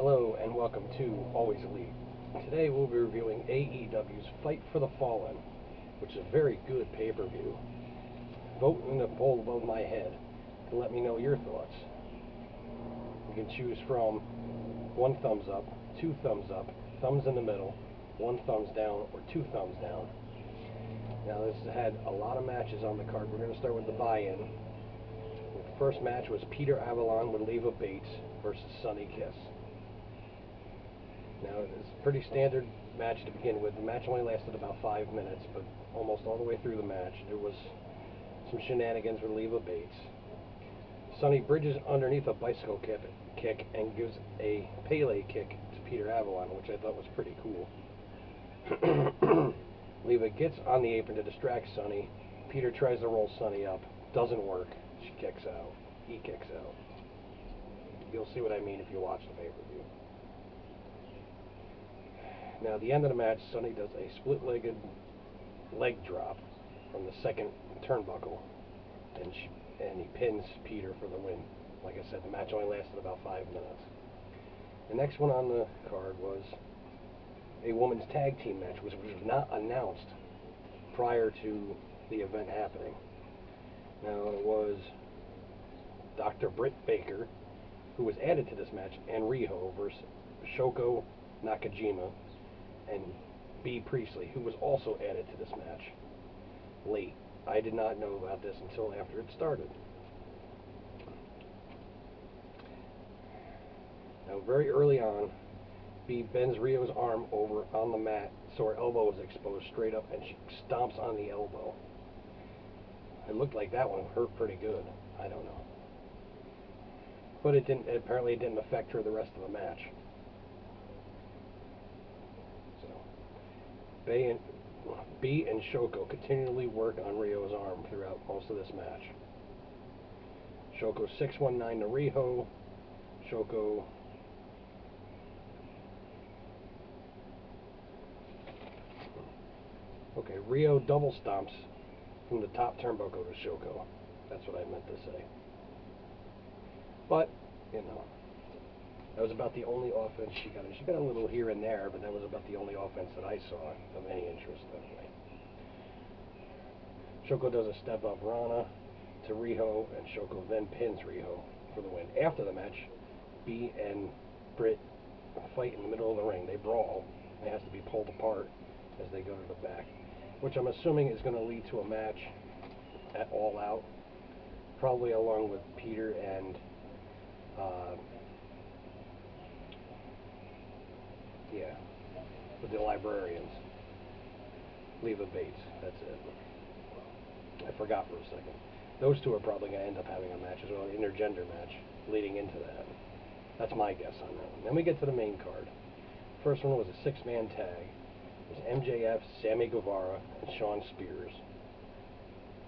Hello and welcome to Always Elite. Today we'll be reviewing AEW's Fight for the Fallen, which is a very good pay-per-view. Vote in the poll above my head to let me know your thoughts. You can choose from 1 thumbs up, 2 thumbs up, thumbs in the middle, 1 thumbs down, or 2 thumbs down. Now this had a lot of matches on the card. We're going to start with the buy-in. The first match was Peter Avalon with Leva Bates versus Sonny Kiss. Now, it's a pretty standard match to begin with. The match only lasted about 5 minutes, but almost all the way through the match, there was some shenanigans with Leva Bates. Sonny bridges underneath a bicycle kick and gives a Pele kick to Peter Avalon, which I thought was pretty cool. Leva gets on the apron to distract Sonny. Peter tries to roll Sonny up. Doesn't work. She kicks out. He kicks out. You'll see what I mean if you watch the pay-per-view. Now, at the end of the match, Sonny does a split-legged leg drop from the second turnbuckle, and he pins Peter for the win. Like I said, the match only lasted about 5 minutes. The next one on the card was a women's tag team match, which was not announced prior to the event happening. Now, it was Dr. Britt Baker, who was added to this match, and Riho versus Shoko Nakajima and B. Priestley, who was also added to this match late. I did not know about this until after it started. Now, very early on, B bends Rio's arm over on the mat so her elbow is exposed straight up, and she stomps on the elbow. It looked like that one hurt pretty good. I don't know. But it didn't. Apparently, it didn't affect her the rest of the match. B and Shoko continually work on Rio's arm throughout most of this match. Shoko 619 to Riho. Shoko Rio double stomps from the top turnbuckle to Shoko. That's what I meant to say. But, you know, that was about the only offense she got. She got a little here and there, but that was about the only offense that I saw of any interest anyway. Shoko does a step-up Rana to Riho, and Shoko then pins Riho for the win. After the match, B and Britt fight in the middle of the ring. They brawl. They have to be pulled apart as they go to the back, which I'm assuming is going to lead to a match at All Out, probably along with Peter and with the librarians. Leva Bates, that's it. I forgot for a second. Those two are probably going to end up having a match as well, an intergender match leading into that. That's my guess on that one. Then we get to the main card. First one was a 6-man tag. It was MJF, Sammy Guevara, and Shawn Spears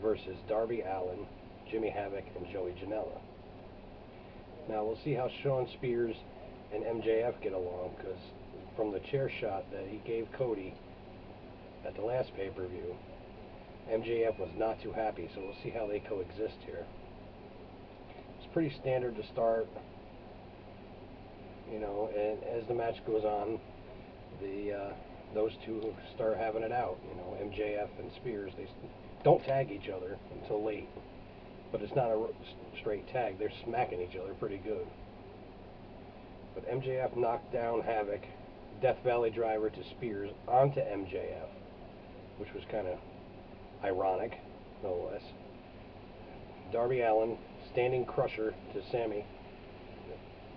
versus Darby Allin, Jimmy Havoc, and Joey Janela. Now we'll see how Shawn Spears and MJF get along, because from the chair shot that he gave Cody at the last pay-per-view, MJF was not too happy, so we'll see how they coexist here. It's pretty standard to start, you know, and as the match goes on, those two start having it out. You know, MJF and Spears, they don't tag each other until late, but it's not a straight tag. They're smacking each other pretty good. But MJF knocked down Havoc, Death Valley Driver to Spears onto MJF, which was kind of ironic, no less. Darby Allin, Standing Crusher to Sammy.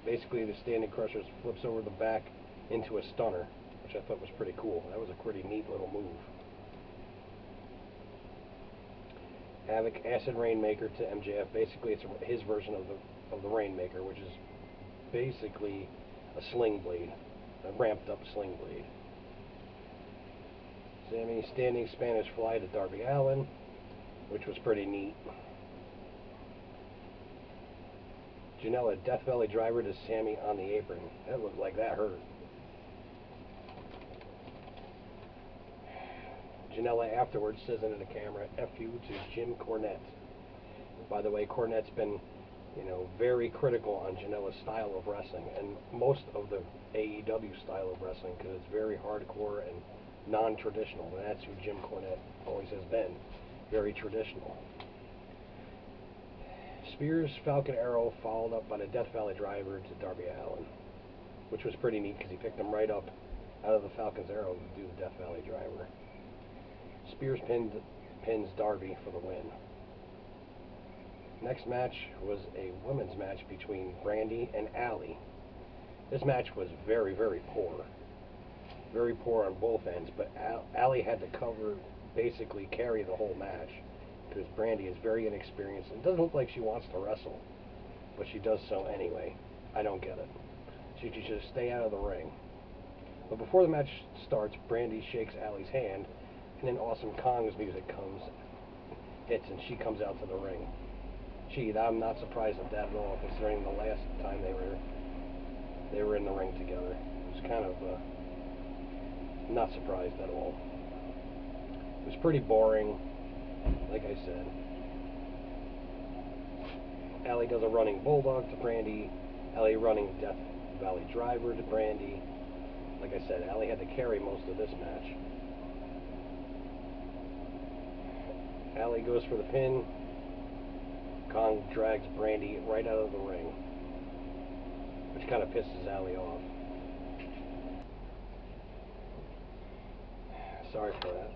Basically, the Standing Crusher flips over the back into a stunner, which I thought was pretty cool. That was a pretty neat little move. Havoc, Acid Rainmaker to MJF. Basically, it's his version of the Rainmaker, which is basically a sling blade, a ramped up sling blade. Sammy, Standing Spanish Fly to Darby Allin, which was pretty neat. Janela, Death Valley Driver to Sammy on the apron. That looked like that hurt. Janela afterwards says into the camera, F you to Jim Cornette. By the way, Cornette's been you know, very critical on Janela's style of wrestling and most of the AEW style of wrestling because it's very hardcore and non-traditional. And that's who Jim Cornette always has been, very traditional. Spears' Falcon Arrow followed up by the Death Valley Driver to Darby Allin, which was pretty neat because he picked him right up out of the Falcon's Arrow to do the Death Valley Driver. Spears pins Darby for the win. Next match was a women's match between Brandi and Allie. This match was very, very poor. Very poor on both ends, but Allie had to basically carry the whole match because Brandi is very inexperienced and doesn't look like she wants to wrestle, but she does so anyway. I don't get it. She should just stay out of the ring. But before the match starts, Brandi shakes Allie's hand, and then Awesome Kong's music hits, and she comes out to the ring. Gee, I'm not surprised at that at all, considering the last time they were in the ring together. It was kind of not surprised at all. It was pretty boring, like I said. Allie does a running bulldog to Brandi. Allie running Death Valley Driver to Brandi. Like I said, Allie had to carry most of this match. Allie goes for the pin. Kong drags Brandi right out of the ring, which kind of pisses Allie off. Sorry for that.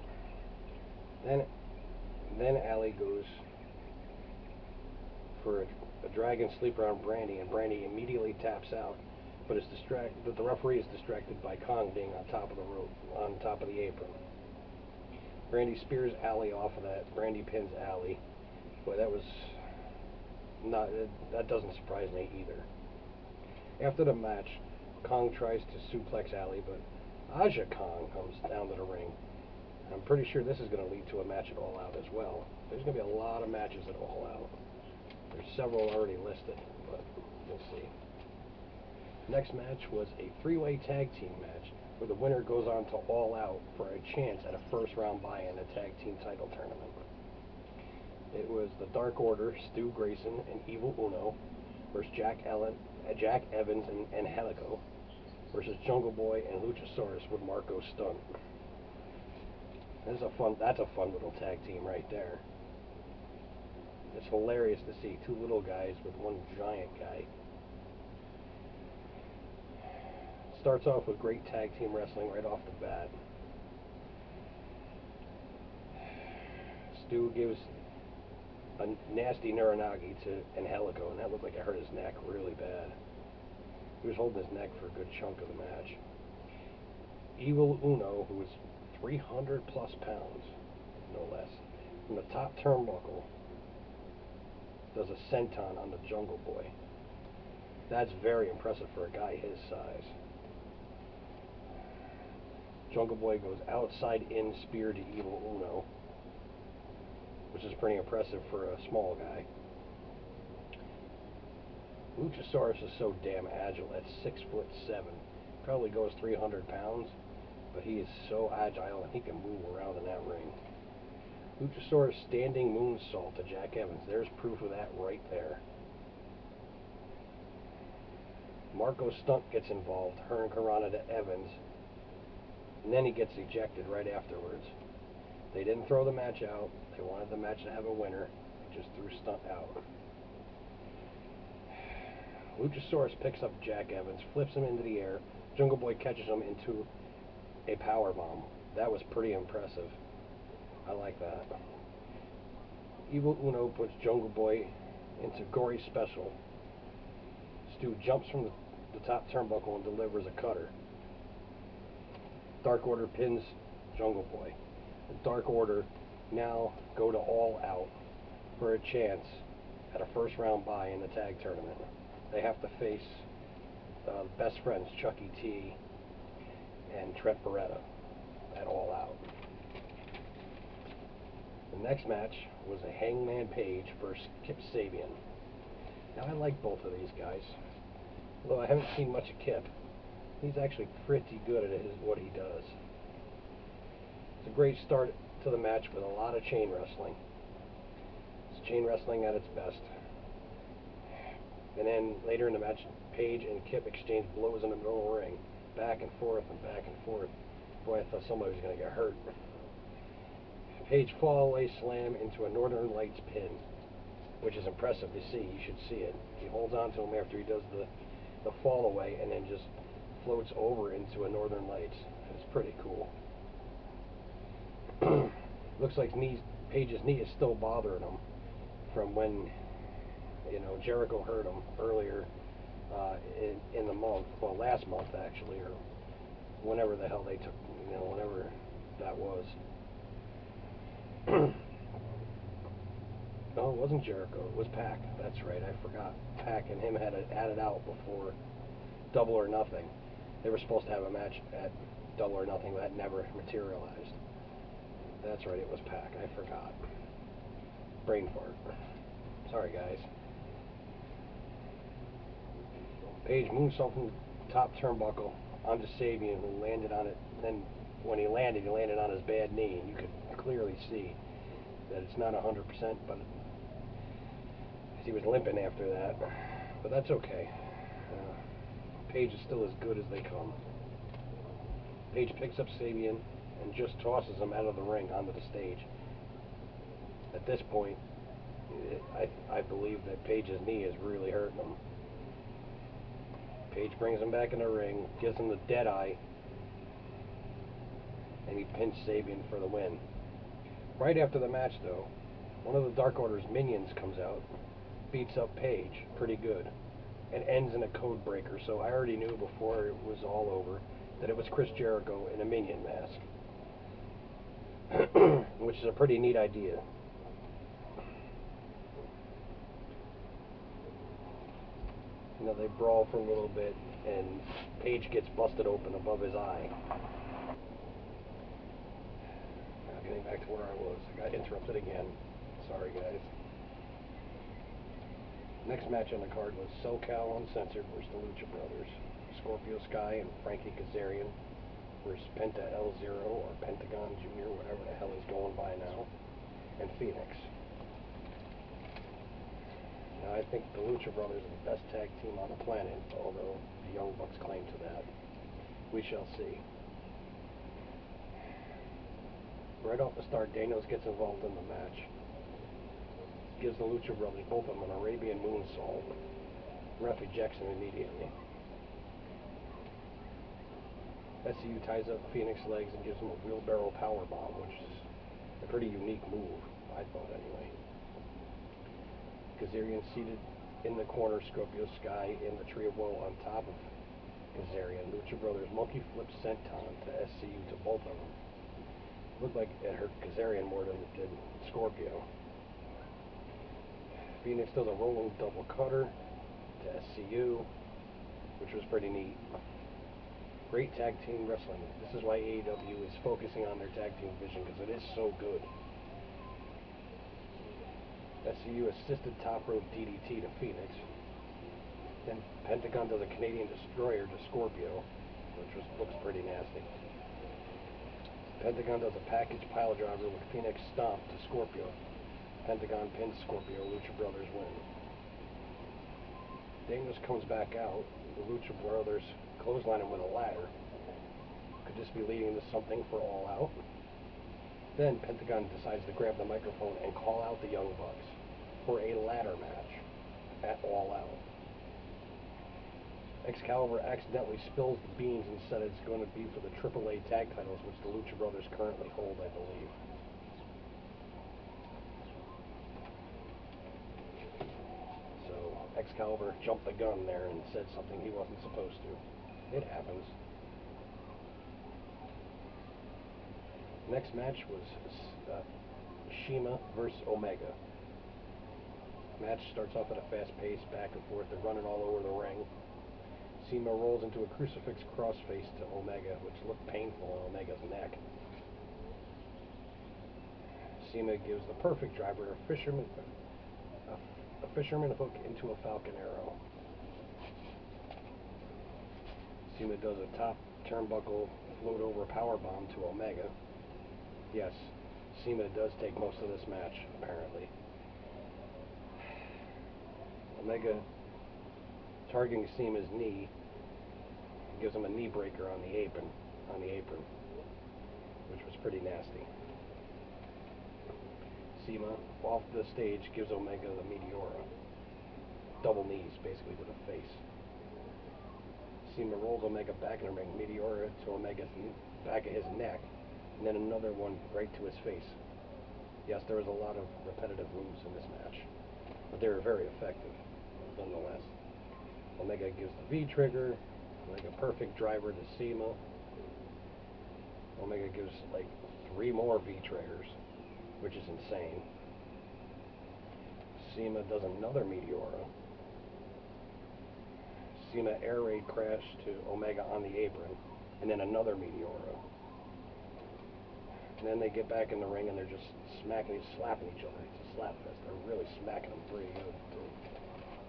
Then Allie goes for a dragon sleeper on Brandi, and Brandi immediately taps out. But the referee is distracted by Kong being on top of the rope, on top of the apron. Brandi spears Allie off of that. Brandi pins Allie. Boy, that doesn't surprise me either. After the match, Kong tries to suplex Allie, but Aja Kong comes down to the ring. I'm pretty sure this is going to lead to a match at All Out as well. There's going to be a lot of matches at All Out. There's several already listed, but we'll see. Next match was a three-way tag team match where the winner goes on to All Out for a chance at a first-round buy-in a tag team title tournament. It was the Dark Order, Stu Grayson and Evil Uno versus Jack Evans and Angelico versus Jungle Boy and Luchasaurus with Marco Stunt. That's a fun little tag team right there. It's hilarious to see two little guys with one giant guy. Starts off with great tag team wrestling right off the bat. Stu gives a nasty Nuranagi to Angelico, and that looked like it hurt his neck really bad. He was holding his neck for a good chunk of the match. Evil Uno, who was 300 plus pounds, no less, from the top turnbuckle, does a senton on the Jungle Boy. That's very impressive for a guy his size. Jungle Boy goes outside in spear to Evil Uno, which is pretty impressive for a small guy. Luchasaurus is so damn agile at 6'7", probably goes 300 pounds, but he is so agile and he can move around in that ring. Luchasaurus standing moonsault to Jack Evans. There's proof of that right there. Marco Stunt gets involved, Hurricanrana to Evans, and then he gets ejected right afterwards. They didn't throw the match out. They wanted the match to have a winner. They just threw Stunt out. Luchasaurus picks up Jack Evans, flips him into the air. Jungle Boy catches him into a power bomb. That was pretty impressive. I like that. Evil Uno puts Jungle Boy into Gory Special. Stu jumps from the top turnbuckle and delivers a cutter. Dark Order pins Jungle Boy. The Dark Order now go to All Out for a chance at a first round bye in the tag tournament. They have to face best friends Chucky T and Trent Beretta at All Out. The next match was a Hangman Page versus Kip Sabian. Now I like both of these guys, although I haven't seen much of Kip. He's actually pretty good at what he does. It's a great start to the match with a lot of chain wrestling. It's chain wrestling at its best. And then later in the match, Paige and Kip exchange blows in the middle of the ring, back and forth and back and forth. Boy, I thought somebody was going to get hurt. Paige fall away slam into a Northern Lights pin, which is impressive to see. You should see it. He holds on to him after he does the fall away and then just floats over into a Northern Lights. It's pretty cool. Looks like Paige's knee is still bothering him from when, you know, Jericho hurt him earlier in the month, well, last month actually, or whenever the hell they took, you know, whenever that was. No, it wasn't Jericho, it was Pac. That's right, I forgot. Pac and him had it out before Double or Nothing. They were supposed to have a match at Double or Nothing, but that never materialized. That's right, it was Pac. I forgot. Brain fart. Sorry, guys. Paige moonsault from the top turnbuckle onto Sabian, who landed on it. Then, when he landed on his bad knee, and you could clearly see that it's not 100%, but he was limping after that. But that's okay. Paige is still as good as they come. Paige picks up Sabian and just tosses him out of the ring onto the stage. At this point, I believe that Paige's knee is really hurting him. Paige brings him back in the ring, gives him the dead eye, and he pins Sabian for the win. Right after the match, though, one of the Dark Order's minions comes out, beats up Paige pretty good, and ends in a code breaker. So I already knew before it was all over that it was Chris Jericho in a minion mask, which is a pretty neat idea. You know, they brawl for a little bit, and Paige gets busted open above his eye. Now, getting back to where I was, I got interrupted again. Sorry, guys. Next match on the card was SoCal Uncensored versus the Lucha Brothers. Scorpio Sky and Frankie Kazarian versus Penta El Zero, or Pentagon Jr., whatever the hell he's going by now, and Phoenix. Now, I think the Lucha Brothers are the best tag team on the planet, although the Young Bucks claim to that. We shall see. Right off the start, Daniels gets involved in the match. Gives the Lucha Brothers, both of them, an Arabian moonsault. Ref ejects him immediately. SCU ties up Phoenix legs and gives him a wheelbarrow powerbomb, which is a pretty unique move, I thought anyway. Kazarian seated in the corner, Scorpio Sky in the Tree of Woe on top of Kazarian. Lucha Brothers monkey flip senton to SCU to both of them. Looked like it hurt Kazarian more than it did Scorpio. Phoenix does a rolling double cutter to SCU, which was pretty neat. Great tag team wrestling. This is why AEW is focusing on their tag team division, because it is so good. SCU assisted top rope DDT to Phoenix. Then Pentagon does a Canadian Destroyer to Scorpio, which looks pretty nasty. Pentagon does a package pile driver with Phoenix stomp to Scorpio. Pentagon pins Scorpio. Lucha Brothers win. Daniels comes back out. The Lucha Brothers clothesline him with a ladder. Could this be leading to something for All Out? Then Pentagon decides to grab the microphone and call out the Young Bucks for a ladder match at All Out. Excalibur accidentally spills the beans and said it's going to be for the AAA tag titles, which the Lucha Brothers currently hold, I believe. So Excalibur jumped the gun there and said something he wasn't supposed to. It happens. Next match was Mishima versus Omega. Match starts off at a fast pace, back and forth. They're running all over the ring. Mishima rolls into a crucifix crossface to Omega, which looked painful on Omega's neck. Mishima gives the perfect driver a fisherman hook into a falcon arrow. Mishima does a top turnbuckle float over powerbomb to Omega. Yes, Mishima does take most of this match, apparently. Omega targeting Cima's knee, gives him a knee breaker on the apron, which was pretty nasty. Cima, off the stage, gives Omega the Meteora. Double knees, basically, to the face. Cima rolls Omega back in the ring, Meteora to Omega's back of his neck, and then another one right to his face. Yes, there was a lot of repetitive moves in this match, but they were very effective, nonetheless. Omega gives the V-trigger, like a perfect driver to Cima. Omega gives like 3 more V-triggers, which is insane. Cima does another Meteora. Cima air raid crash to Omega on the apron, and then another Meteora. And then they get back in the ring and they're just slapping each other. It's a slap fest. They're really smacking them pretty good, too.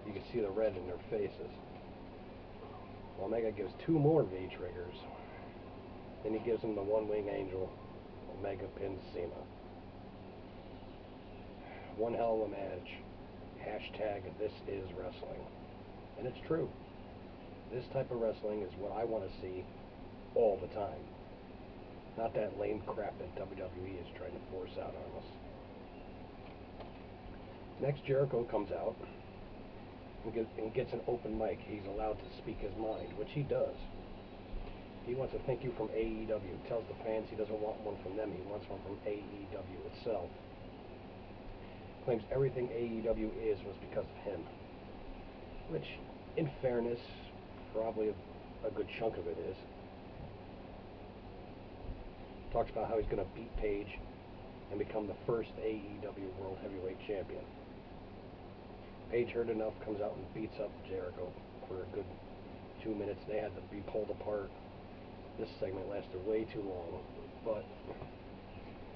You can see the red in their faces. Omega gives 2 more V-triggers. Then he gives him the one-wing angel. Omega pins Cima. One hell of a match. Hashtag this is wrestling. And it's true. This type of wrestling is what I want to see all the time. Not that lame crap that WWE is trying to force out on us. Next, Jericho comes out and gets an open mic. He's allowed to speak his mind, which he does. He wants a thank you from AEW. Tells the fans he doesn't want one from them. He wants one from AEW itself. Claims everything AEW is was because of him. Which, in fairness, probably a good chunk of it is. Talks about how he's going to beat Paige and become the first AEW World Heavyweight Champion. Paige heard enough, comes out and beats up Jericho for a good 2 minutes. They had to be pulled apart. This segment lasted way too long, but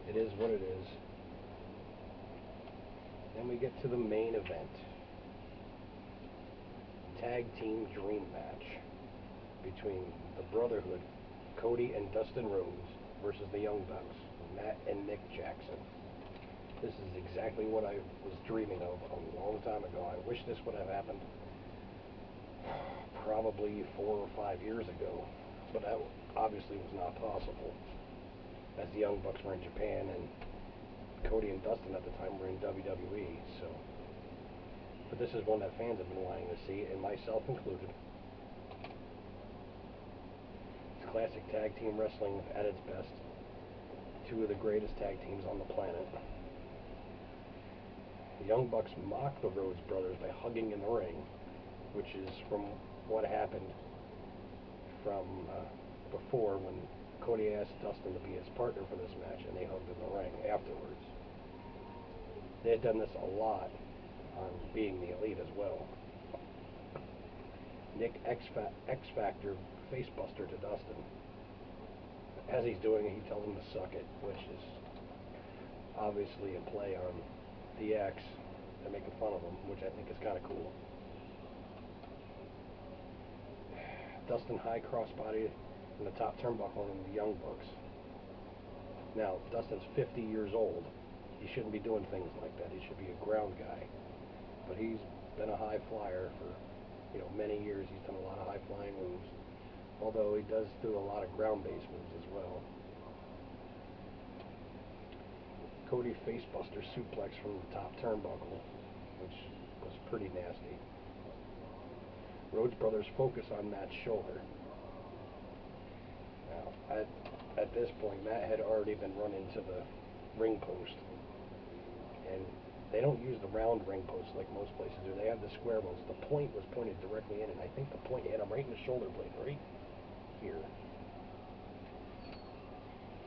it is what it is. Then we get to the main event. Tag team dream match between the Brotherhood, Cody and Dustin Rhodes, versus the Young Bucks, Matt and Nick Jackson. This is exactly what I was dreaming of a long time ago. I wish this would have happened probably 4 or 5 years ago, but that obviously was not possible, as the Young Bucks were in Japan and Cody and Dustin at the time were in WWE. So, but this is one that fans have been wanting to see, and myself included. It's classic tag team wrestling at its best. 2 of the greatest tag teams on the planet. The Young Bucks mock the Rhodes brothers by hugging in the ring, which is from what happened from before when Cody asked Dustin to be his partner for this match, and they hugged in the ring afterwards. They had done this a lot on Being the Elite as well. Nick X Factor facebuster to Dustin. As he's doing it, he tells him to suck it, which is obviously a play on DX. They're making fun of him, which I think is kind of cool. Dustin high crossbody in the top turnbuckle in the Young Bucks. Now, Dustin's 50 years old. He shouldn't be doing things like that. He should be a ground guy. But he's been a high flyer for, many years. He's done a lot of high flying moves. Although he does do a lot of ground-based moves as well. Cody facebuster suplex from the top turnbuckle, which was pretty nasty. Rhodes brothers focus on Matt's shoulder. Now, at this point, Matt had already been run into the ring post. And they don't use the round ring posts like most places do. They have the square ones. The point was pointed directly in, and I think the point hit him right in the shoulder blade, right here.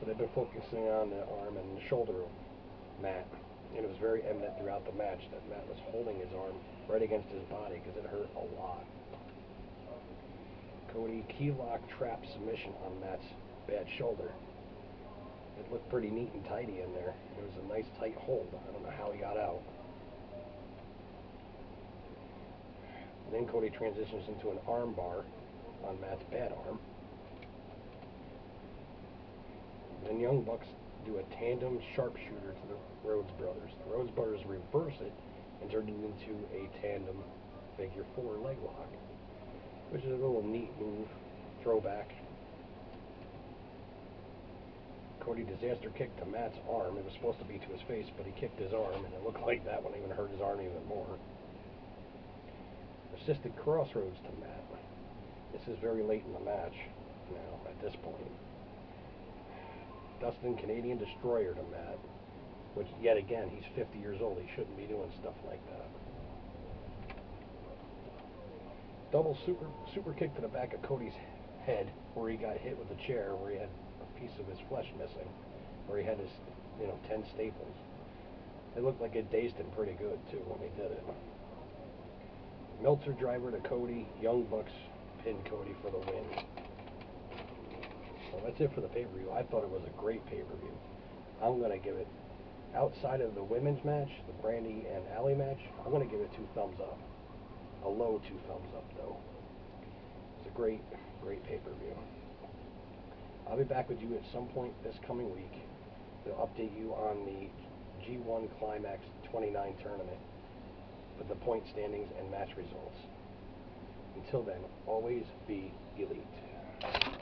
So they've been focusing on the arm and the shoulder of Matt, and it was very evident throughout the match that Matt was holding his arm right against his body because it hurt a lot. Cody keylock trap submission on Matt's bad shoulder. It looked pretty neat and tidy in there. It was a nice tight hold. I don't know how he got out. Then Cody transitions into an arm bar on Matt's bad arm. Then Young Bucks do a tandem sharpshooter to the Rhodes brothers. The Rhodes brothers reverse it and turn it into a tandem figure 4 leg lock. which is a little neat move, throwback. Cody disaster kick to Matt's arm. It was supposed to be to his face, but he kicked his arm, and it looked like that one even hurt his arm even more. Assisted crossroads to Matt. This is very late in the match now, at this point. Dustin Canadian Destroyer to Matt, which, yet again, he's 50 years old. He shouldn't be doing stuff like that. Double super kick to the back of Cody's head, where he got hit with a chair, where he had a piece of his flesh missing, where he had his, 10 staples. It looked like it dazed him pretty good, too, when he did it. Meltzer driver to Cody. Young Bucks pin Cody for the win. Well, that's it for the pay-per-view. I thought it was a great pay-per-view. I'm going to give it, outside of the women's match, the Brandi and Allie match, I'm going to give it 2 thumbs up. A low 2 thumbs up, though. It's a great, great pay-per-view. I'll be back with you at some point this coming week to update you on the G1 Climax 29 tournament with the point standings and match results. Until then, always be elite.